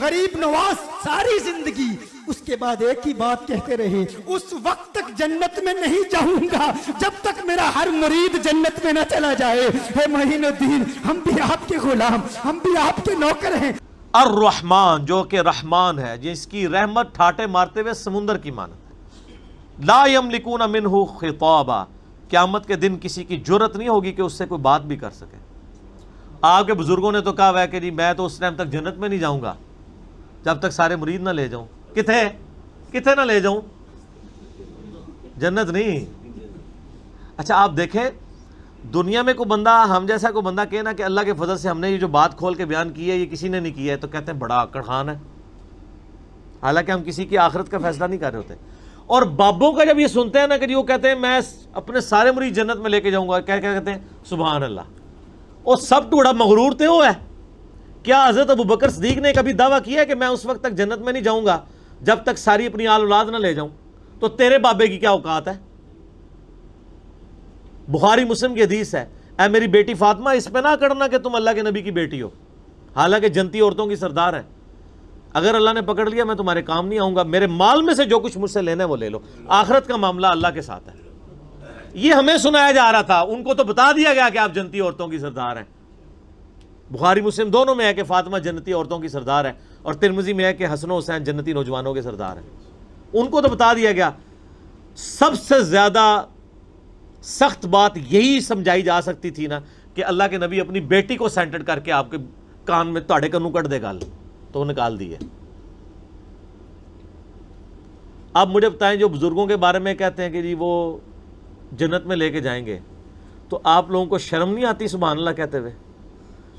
غریب نواز ساری زندگی اس کے بعد ایک ہی بات کہتے رہے، اس وقت تک جنت میں نہیں جاؤں گا جب تک میرا ہر مرید جنت میں نہ چلا جائے۔ اے معین الدین، ہم بھی آپ کے غلام، ہم بھی آپ کے نوکر ہیں۔ الرحمن، جو کہ رحمان ہے، جس کی رحمت ٹھاٹے مارتے ہوئے سمندر کی مانند ہے۔ لا یملکون منہ خطابا، قیامت کے دن کسی کی جرت نہیں ہوگی کہ اس سے کوئی بات بھی کر سکے۔ آپ کے بزرگوں نے تو کہا ہے کہ جی میں تو اس ٹائم تک جنت میں نہیں جاؤں گا جب تک سارے مرید نہ لے جاؤں۔ کتنے نہ لے جاؤں؟ جنت نہیں۔ اچھا آپ دیکھیں، دنیا میں کوئی بندہ، ہم جیسا کوئی بندہ کہنا کہ اللہ کے فضل سے ہم نے یہ جو بات کھول کے بیان کی ہے یہ کسی نے نہیں کی ہے، تو کہتے ہیں بڑا آکڑ خان ہے، حالانکہ ہم کسی کی آخرت کا فیصلہ نہیں کر رہے ہوتے۔ اور بابوں کا جب یہ سنتے ہیں نا کہ وہ کہتے ہیں میں اپنے سارے مرید جنت میں لے کے جاؤں گا، کیا کہتے ہیں؟ سبحان اللہ۔ اور سب ٹوڑا مغرور تھے وہ ہے۔ کیا حضرت ابو بکر صدیق نے کبھی دعویٰ کیا کہ میں اس وقت تک جنت میں نہیں جاؤں گا جب تک ساری اپنی آل اولاد نہ لے جاؤں؟ تو تیرے بابے کی کیا اوقات ہے؟ بخاری مسلم کی حدیث ہے، اے میری بیٹی فاطمہ اس پہ نہ کرنا کہ تم اللہ کے نبی کی بیٹی ہو، حالانکہ جنتی عورتوں کی سردار ہے۔ اگر اللہ نے پکڑ لیا میں تمہارے کام نہیں آؤں گا، میرے مال میں سے جو کچھ مجھ سے لینا ہے وہ لے لو، آخرت کا معاملہ اللہ کے ساتھ ہے۔ یہ ہمیں سنایا جا رہا تھا، ان کو تو بتا دیا گیا کہ آپ جنتی عورتوں کی سردار ہیں۔ بخاری مسلم دونوں میں ہے کہ فاطمہ جنتی عورتوں کی سردار ہے، اور ترمذی میں ہے کہ حسن و حسین جنتی نوجوانوں کے سردار ہیں۔ ان کو تو بتا دیا گیا۔ سب سے زیادہ سخت بات یہی سمجھائی جا سکتی تھی نا کہ اللہ کے نبی اپنی بیٹی کو سینٹر کر کے آپ کے کان میں تاڑے کنوں کٹ دے گل، تو وہ نکال دی ہے۔ اب مجھے بتائیں، جو بزرگوں کے بارے میں کہتے ہیں کہ جی وہ جنت میں لے کے جائیں گے، تو آپ لوگوں کو شرم نہیں آتی سبحان اللہ کہتے ہوئے؟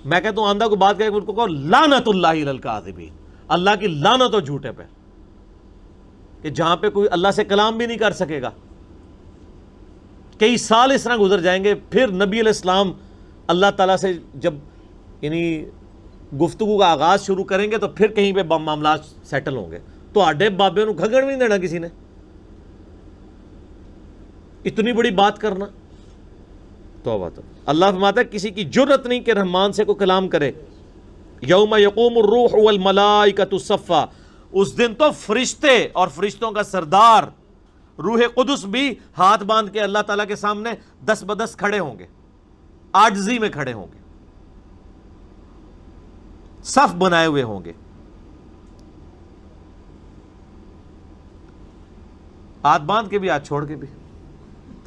میں کہتا ہوں آندھا کو بات کرے ان کو کہو لعنت اللہ علی الکاذبین، اللہ کی لعنت ہو جھوٹے پہ، کہ جہاں پہ کوئی اللہ سے کلام بھی نہیں کر سکے گا۔ کئی سال اس طرح گزر جائیں گے، پھر نبی علیہ السلام اللہ تعالیٰ سے جب یعنی گفتگو کا آغاز شروع کریں گے تو پھر کہیں پہ معاملات سیٹل ہوں گے۔ تو آڈے بابے نو کھگڑ نہیں دینا کسی نے، اتنی بڑی بات کرنا۔ توبہ تو اللہ فرماتا ہے کسی کی جرت نہیں کہ رحمان سے کوئی کلام کرے۔ یوم یقوم الروح والملائکۃ صفا، اس دن تو فرشتے اور فرشتوں کا سردار روح قدس بھی ہاتھ باندھ کے اللہ تعالیٰ کے سامنے دس بدس کھڑے ہوں گے، عاجزی میں کھڑے ہوں گے، صف بنائے ہوئے ہوں گے۔ ہاتھ باندھ کے بھی ہاتھ چھوڑ کے بھی۔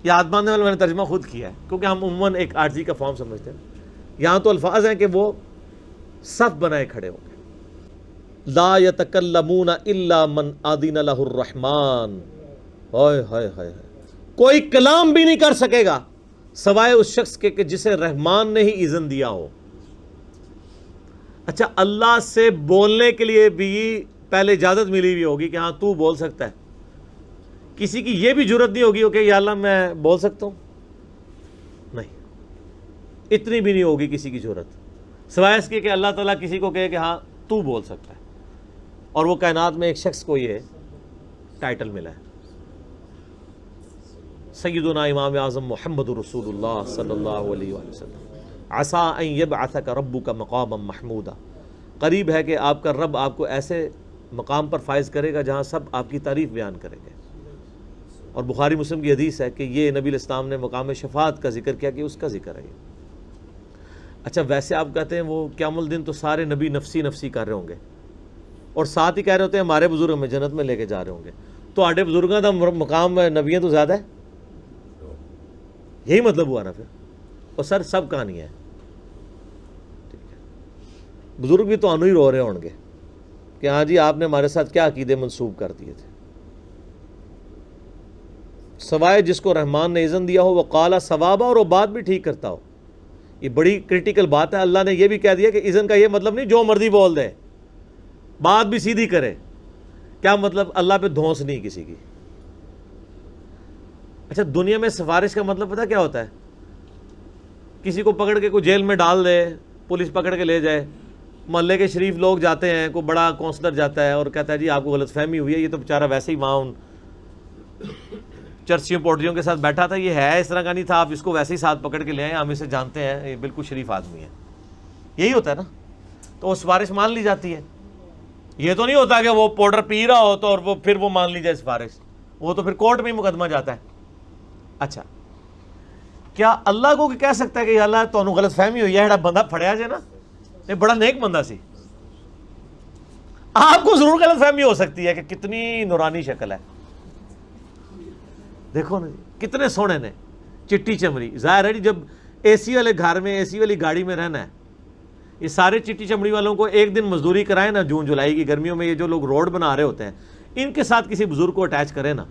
یہ ہاتھ باندھنے والا میں نے ترجمہ خود کیا ہے کیونکہ ہم عموماً ایک عاجزی کا فارم سمجھتے ہیں، یہاں تو الفاظ ہیں کہ وہ صف بنائے کھڑے ہوں گے۔ لا یتکلمون الا من اذن لہ الرحمن، ہائے ہائے ہائے، کوئی کلام بھی نہیں کر سکے گا سوائے اس شخص کے کہ جسے رحمان نے ہی اذن دیا ہو۔ اچھا اللہ سے بولنے کے لیے بھی پہلے اجازت ملی ہوئی ہوگی کہ ہاں تو بول سکتا ہے، کسی کی یہ بھی جرت نہیں ہوگی کہ یا اللہ میں بول سکتا ہوں، نہیں، اتنی بھی نہیں ہوگی کسی کی جرت، سوائے اس کے کہ اللہ تعالیٰ کسی کو کہے کہ ہاں تو بول سکتا ہے، اور وہ کائنات میں ایک شخص کو یہ ٹائٹل ملا ہے۔ سیدنا امام اعظم محمد رسول اللہ صلی اللہ علیہ وآلہ وسلم، عسیٰ ان یبعثک ربک مقاما محمودا، قریب ہے کہ آپ کا رب آپ کو ایسے مقام پر فائز کرے گا جہاں سب آپ کی تعریف بیان کریں گے۔ اور بخاری مسلم کی حدیث ہے کہ یہ نبی علیہ السلام نے مقام شفاعت کا ذکر کیا کہ اس کا ذکر ہے یہ۔ اچھا ویسے آپ کہتے ہیں وہ قیام الدین تو سارے نبی نفسی نفسی کر رہے ہوں گے، اور ساتھ ہی کہہ رہے ہوتے ہیں ہمارے بزرگ ہمیں جنت میں لے کے جا رہے ہوں گے، تو آڈے بزرگوں کا مقام نبیوں تو زیادہ ہے، یہی مطلب ہوا نا پھر۔ اور سر سب کہانی ہے، ٹھیک ہے، بزرگ بھی تو انو ہی رو رہے ہوں گے کہ ہاں جی آپ نے ہمارے ساتھ کیا عقیدے منسوب کر دیے تھے، سوائے جس کو رحمان نے اذن دیا ہو وہ قالا ثوابا، اور وہ بات بھی ٹھیک کرتا ہو۔ یہ بڑی کرٹیکل بات ہے، اللہ نے یہ بھی کہہ دیا کہ اذن کا یہ مطلب نہیں جو مرضی بول دے، بات بھی سیدھی کرے۔ کیا مطلب؟ اللہ پہ دھونس نہیں کسی کی۔ اچھا دنیا میں سفارش کا مطلب پتہ کیا ہوتا ہے؟ کسی کو پکڑ کے کوئی جیل میں ڈال دے، پولیس پکڑ کے لے جائے، محلے کے شریف لوگ جاتے ہیں، کوئی بڑا کونسلر جاتا ہے اور کہتا ہے جی آپ کو غلط فہمی ہوئی ہے، یہ تو بیچارہ ویسے ہی وہاں چرچیوں پوٹریوں کے ساتھ بیٹھا تھا، یہ ہے اس طرح کا نہیں تھا، آپ اس کو ویسے ہی ساتھ پکڑ کے لے آئیں، ہم اسے جانتے ہیں، یہ بالکل شریف آدمی ہے، یہی ہوتا ہے نا، تو وہ سفارش مان لی جاتی ہے۔ یہ تو نہیں ہوتا کہ وہ پاؤڈر پی رہا ہو تو اور وہ پھر وہ مان لی جائے سفارش، وہ تو پھر کورٹ میں ہی مقدمہ جاتا ہے۔ اچھا، کیا اللہ کو کہہ سکتا ہے کہ یا اللہ تو غلط فہمی ہوئی ہے، بندہ پھڑیا جائے نا، یہ بڑا نیک بندہ سی؟ آپ کو ضرور غلط فہمی ہو سکتی ہے کہ کتنی نورانی شکل ہے، دیکھو نا کتنے سونے نے، چٹی چمڑی۔ ظاہر ہے جی جب اے سی والے گھر میں، اے سی والی گاڑی میں رہنا ہے، یہ سارے چٹی چمڑی والوں کو ایک دن مزدوری کرائے نا، جون جولائی کی گرمیوں میں یہ جو لوگ روڈ بنا رہے ہوتے ہیں، ان کے ساتھ کسی بزرگ کو اٹیچ کرے نا،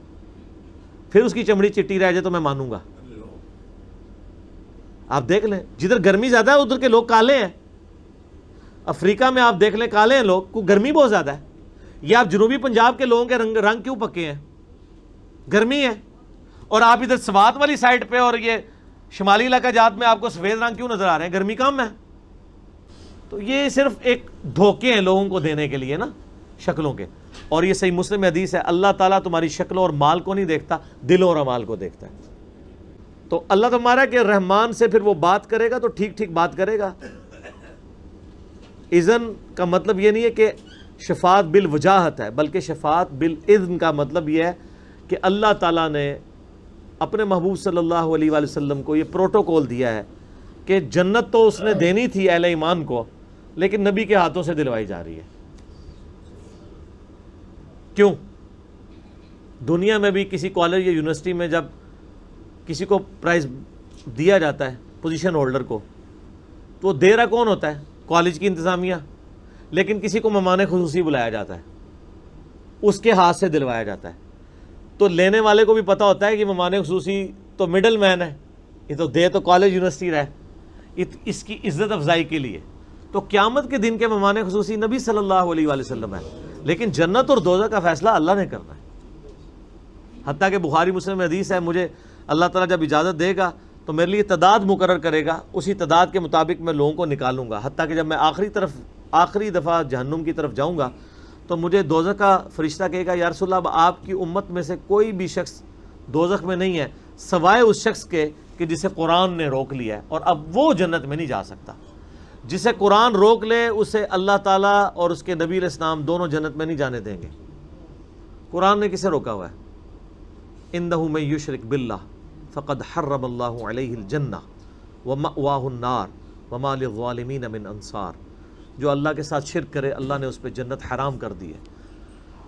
پھر اس کی چمڑی چٹی رہ جائے تو میں مانوں گا۔ آپ دیکھ لیں جدھر گرمی زیادہ ہے ادھر کے لوگ کالے ہیں، افریقہ میں آپ دیکھ لیں کالے ہیں لوگ، کو گرمی بہت زیادہ ہے۔ یہ آپ جنوبی پنجاب کے لوگوں کے رنگ کیوں پکے ہیں؟ گرمی ہے۔ اور آپ ادھر سوات والی سائڈ پہ اور یہ شمالی علاقہ جات میں آپ کو سفید رنگ کیوں نظر آ رہے ہیں؟ گرمی کم ہے۔ تو یہ صرف ایک دھوکے ہیں لوگوں کو دینے کے لیے نا، شکلوں کے۔ اور یہ صحیح مسلم حدیث ہے، اللہ تعالیٰ تمہاری شکلوں اور مال کو نہیں دیکھتا، دلوں اور اعمال کو دیکھتا ہے۔ تو اللہ تمہارا کہ رحمان سے پھر وہ بات کرے گا تو ٹھیک ٹھیک بات کرے گا۔ اذن کا مطلب یہ نہیں ہے کہ شفاعت بالوجاہت ہے، بلکہ شفاعت بالاذن کا مطلب یہ ہے کہ اللہ تعالیٰ نے اپنے محبوب صلی اللہ علیہ وآلہ وسلم کو یہ پروٹوکول دیا ہے کہ جنت تو اس نے دینی تھی اہل ایمان کو، لیکن نبی کے ہاتھوں سے دلوائی جا رہی ہے۔ کیوں؟ دنیا میں بھی کسی کالج یا یونیورسٹی میں جب کسی کو پرائز دیا جاتا ہے پوزیشن ہولڈر کو، تو وہ دے رہا کون ہوتا ہے؟ کالج کی انتظامیہ، لیکن کسی کو مہمان خصوصی بلایا جاتا ہے، اس کے ہاتھ سے دلوایا جاتا ہے۔ تو لینے والے کو بھی پتہ ہوتا ہے کہ مہمان خصوصی تو مڈل مین ہے، یہ تو دے تو کالج یونیورسٹی رہا ہے، اس کی عزت افزائی کے لیے۔ تو قیامت کے دن کے مہمان خصوصی نبی صلی اللہ علیہ وآلہ وسلم ہے، لیکن جنت اور دوزخ کا فیصلہ اللہ نے کرنا ہے۔ حتیٰ کہ بخاری مسلم میں حدیث ہے، مجھے اللہ تعالیٰ جب اجازت دے گا تو میرے لیے تعداد مقرر کرے گا، اسی تعداد کے مطابق میں لوگوں کو نکالوں گا، حتیٰ کہ جب میں آخری دفعہ جہنم کی طرف جاؤں گا تو مجھے دوزخ کا فرشتہ کہے گا یا رسول اللہ آپ کی امت میں سے کوئی بھی شخص دوزخ میں نہیں ہے سوائے اس شخص کے کہ جسے قرآن نے روک لیا ہے، اور اب وہ جنت میں نہیں جا سکتا۔ جسے قرآن روک لے اسے اللہ تعالیٰ اور اس کے نبی علیہ السلام دونوں جنت میں نہیں جانے دیں گے۔ قرآن نے کسے روکا ہوا ہے؟ اِنَّهُ مَن يُشْرِكْ بِاللَّهِ فَقَدْ حَرَّمَ اللَّهُ عَلَيْهِ الْجَنَّةَ وَمَأْوَاهُ النَّارُ وَمَا لِلظَّالِمِينَ مِنْ أَنصَارٍ۔ جو اللہ کے ساتھ شرک کرے اللہ نے اس پہ جنت حرام کر دی ہے،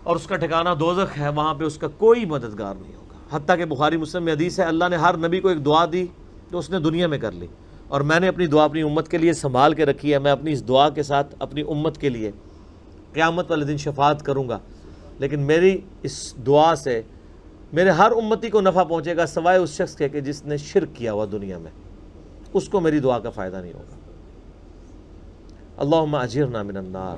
اور اس کا ٹھکانہ دوزخ ہے، وہاں پہ اس کا کوئی مددگار نہیں ہوگا۔ حتیٰ کہ بخاری مسلم میں حدیث ہے، اللہ نے ہر نبی کو ایک دعا دی جو اس نے دنیا میں کر لی، اور میں نے اپنی دعا اپنی امت کے لیے سنبھال کے رکھی ہے۔ میں اپنی اس دعا کے ساتھ اپنی امت کے لیے قیامت والے دن شفاعت کروں گا، لیکن میری اس دعا سے میرے ہر امتی کو نفع پہنچے گا سوائے اس شخص کے کہ جس نے شرک کیا ہوا دنیا میں، اس کو میری دعا کا فائدہ نہیں ہوگا۔ اللہم اجرنا من النار۔